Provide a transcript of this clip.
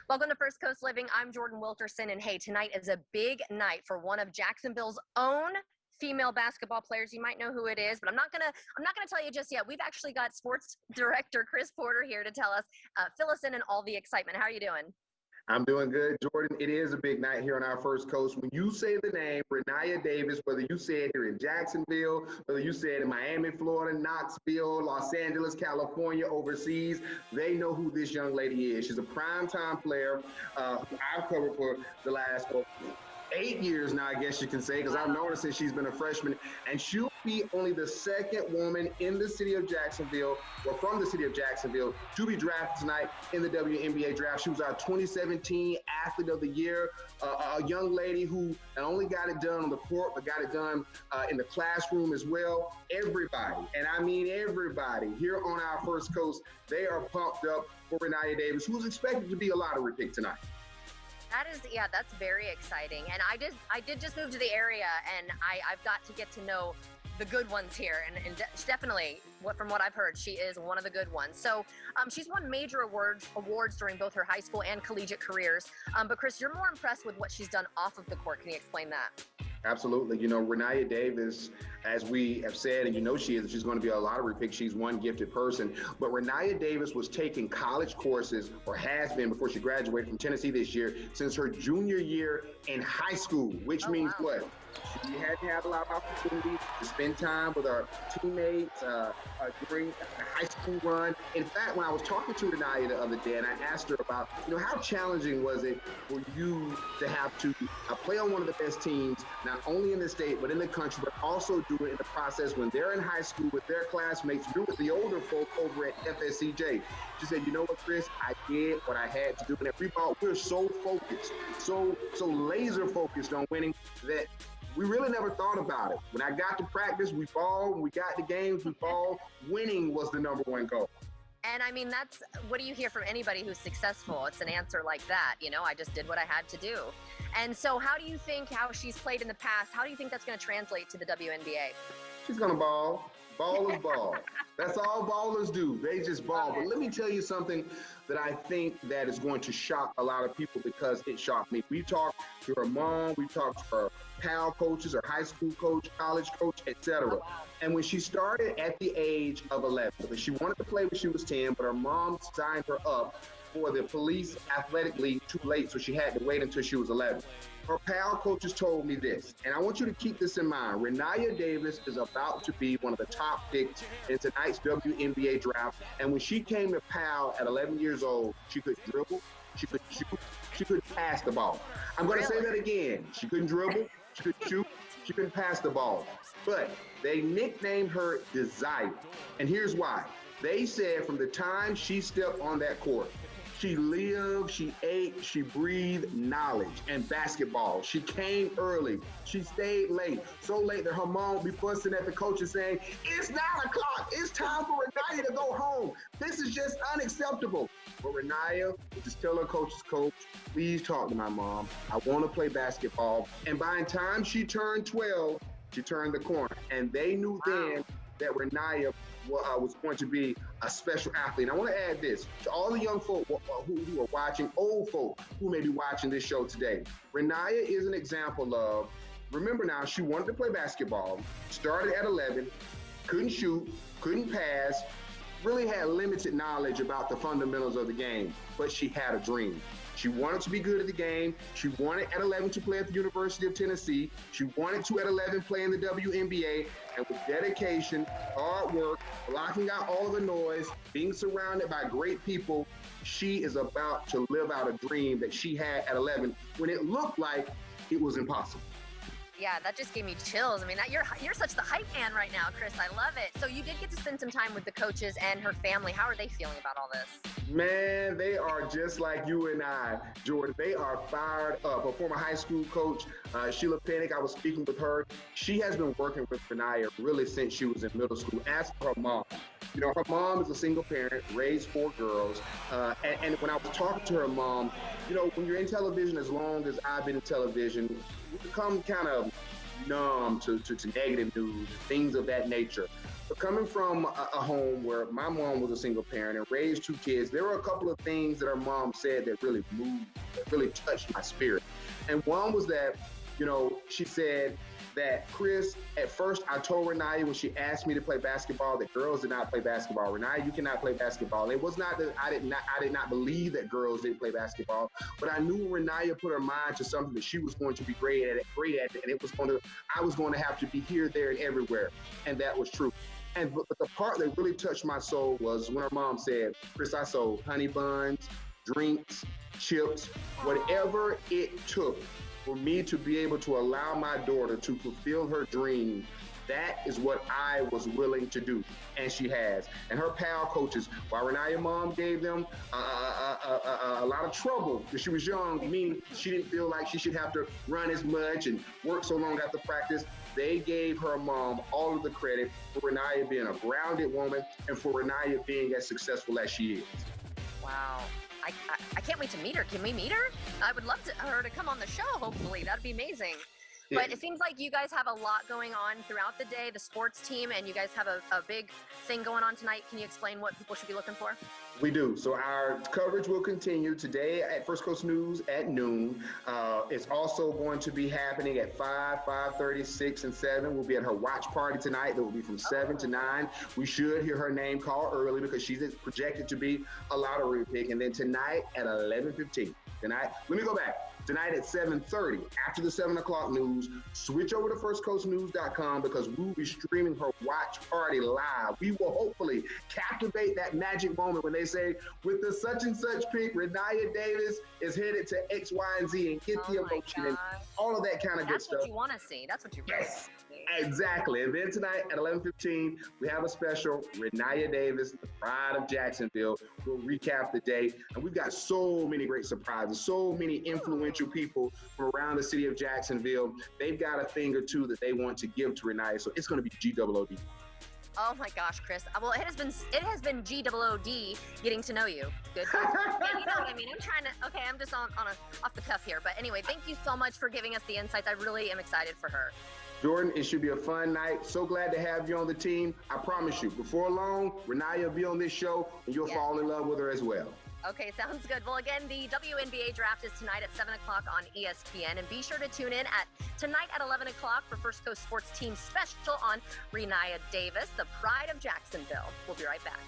Welcome to First Coast Living. I'm Jordan Wilterson, and hey, tonight is a big night for one of Jacksonville's own female basketball players. You might know who it is, but I'm not gonna tell you just yet. We've actually got sports director Chris Porter here to tell us, fill us in on all the excitement. How are you doing? I'm doing good, Jordan. It is a big night here on our First Coast. When you say the name Rennia Davis, whether you say it here in Jacksonville, whether you say it in Miami, Florida, Knoxville, Los Angeles, California, overseas, they know who this young lady is. She's a primetime player who I've covered for the last 8 years now, I guess you can say, because I've known her since she's been a freshman, and she'll be only the second woman in the city of Jacksonville, or from the city of Jacksonville, to be drafted tonight in the WNBA Draft. She was our 2017 Athlete of the Year, a young lady who not only got it done on the court, but got it done in the classroom as well. Everybody, and I mean everybody, here on our First Coast, they are pumped up for Rennia Davis, who's expected to be a lottery pick tonight. That's very exciting. And I did just move to the area, and I've got to get to know the good ones here. And definitely, from what I've heard, she is one of the good ones. So she's won major awards during both her high school and collegiate careers. But Chris, you're more impressed with what she's done off of the court. Can you explain that? Absolutely. You know, Rennia Davis, as we have said, and you know she's going to be a lottery pick. She's one gifted person. But Rennia Davis was taking college courses, or has been before she graduated from Tennessee this year, since her junior year in high school, which means what? She hadn't had a lot of opportunity to spend time with her teammates during the high school run. In fact, when I was talking to Rennia the other day, and I asked her about, how challenging was it for you to have to play on one of the best teams, not only in the state, but in the country, but also do it in the process when they're in high school with their classmates, do with the older folk over at FSCJ. She said, you know what, Chris, I did what I had to do. And at Reebok, we're so focused, so laser focused on winning that we really never thought about it. When I got to practice, we balled. When we got to games, we balled. Winning was the number one goal. And I mean, that's what do you hear from anybody who's successful? It's an answer like that. I just did what I had to do. And so how do you think how she's played in the past, how do you think that's going to translate to the WNBA? She's going to ball. Ballers ball. That's all ballers do. They just ball. But let me tell you something that I think that is going to shock a lot of people, because it shocked me. We talked to her mom, we talked to her pal coaches, her high school coach, college coach, etc. Oh, wow. And when she started at the age of 11, because she wanted to play when she was 10, but her mom signed her up for the police athletic league too late, so she had to wait until she was 11. Her pal coaches told me this, and I want you to keep this in mind. Rennia Davis is about to be one of the top picks in tonight's WNBA draft. And when she came to Pal at 11 years old, she could dribble, she could shoot, she could pass the ball. I'm going to say that again. She couldn't dribble, she could shoot, she couldn't pass the ball. But they nicknamed her Desire. And here's why. They said from the time she stepped on that court, she lived, she ate, she breathed knowledge and basketball. She came early. She stayed late. So late that her mom would be fussing at the coaches saying, it's 9 o'clock. It's time for Rennia to go home. This is just unacceptable. But Rennia would just tell her coach, please talk to my mom. I want to play basketball. And by the time she turned 12, she turned the corner. And they knew then that Rennia was going to be a special athlete. And I want to add this to all the young folk who are watching, old folk who may be watching this show today. Rennia is an example of, remember now, she wanted to play basketball, started at 11, couldn't shoot, couldn't pass, really had limited knowledge about the fundamentals of the game, but she had a dream. She wanted to be good at the game. She wanted at 11 to play at the University of Tennessee. She wanted to at 11 play in the WNBA. And with dedication, hard work, blocking out all the noise, being surrounded by great people, she is about to live out a dream that she had at 11 when it looked like it was impossible. Yeah, that just gave me chills. I mean, you're such the hype man right now, Chris. I love it. So you did get to spend some time with the coaches and her family. How are they feeling about all this? Man, they are just like you and I, Jordan. They are fired up. A former high school coach, Sheila Pennick, I was speaking with her. She has been working with Rennia really since she was in middle school. As for her mom, her mom is a single parent, raised 4 girls. And when I was talking to her mom, when you're in television as long as I've been in television, you become kind of numb to negative news, things of that nature. But coming from a home where my mom was a single parent and raised two kids, there were a couple of things that her mom said that really moved, that really touched my spirit. And one was that, she said that, Chris, at first I told Rennia when she asked me to play basketball that girls did not play basketball. Rennia, you cannot play basketball. It was not that I did not believe that girls didn't play basketball, but I knew Rennia put her mind to something that she was going to be great at it, and I was going to have to be here, there, and everywhere. And that was true. But the part that really touched my soul was when her mom said, Chris, I sold honey buns, drinks, chips, whatever it took for me to be able to allow my daughter to fulfill her dream. That is what I was willing to do, and she has. And her pal coaches, while Rennia's mom gave them a lot of trouble because she was young, meaning she didn't feel like she should have to run as much and work so long after practice, they gave her mom all of the credit for Rennia being a grounded woman and for Rennia being as successful as she is. Wow. I can't wait to meet her. Can we meet her? I would love her to come on the show, hopefully. That'd be amazing. Yeah. But it seems like you guys have a lot going on throughout the day, the sports team, and you guys have a big thing going on tonight. Can you explain what people should be looking for? We do. So our coverage will continue today at First Coast News at noon. It's also going to be happening at 5, 5:30, 6, and 7. We'll be at her watch party tonight. That will be from 7 to 9. We should hear her name called early because she's projected to be a lottery pick. And then tonight at 11:15. Let me go back. Tonight at 7:30, after the 7 o'clock news, switch over to firstcoastnews.com because we'll be streaming her watch party live. We will hopefully captivate that magic moment when they say, with the such and such pick, Rennia Davis is headed to X, Y, and Z, and get the emotion and all of that kind of good stuff. That's what you want to see. That's what you really want to see. Exactly. And then tonight at 11:15, we have a special, Rennia Davis, the pride of Jacksonville. We'll recap the day. And we've got so many great surprises, so many influential people from around the city of Jacksonville. They've got a thing or two that they want to give to Rennia. So it's going to be GOOD. Oh my gosh, Chris. Well, it has been GOOD getting to know you. Good. Yeah, you know what I mean. I'm just off the cuff here. But anyway, thank you so much for giving us the insights. I really am excited for her. Jordan, it should be a fun night. So glad to have you on the team. I promise you, before long, Rennia will be on this show, and you'll fall in love with her as well. Okay, sounds good. Well, again, the WNBA Draft is tonight at 7 o'clock on ESPN, and be sure to tune in tonight at 11 o'clock for First Coast Sports Team special on Rennia Davis, the pride of Jacksonville. We'll be right back.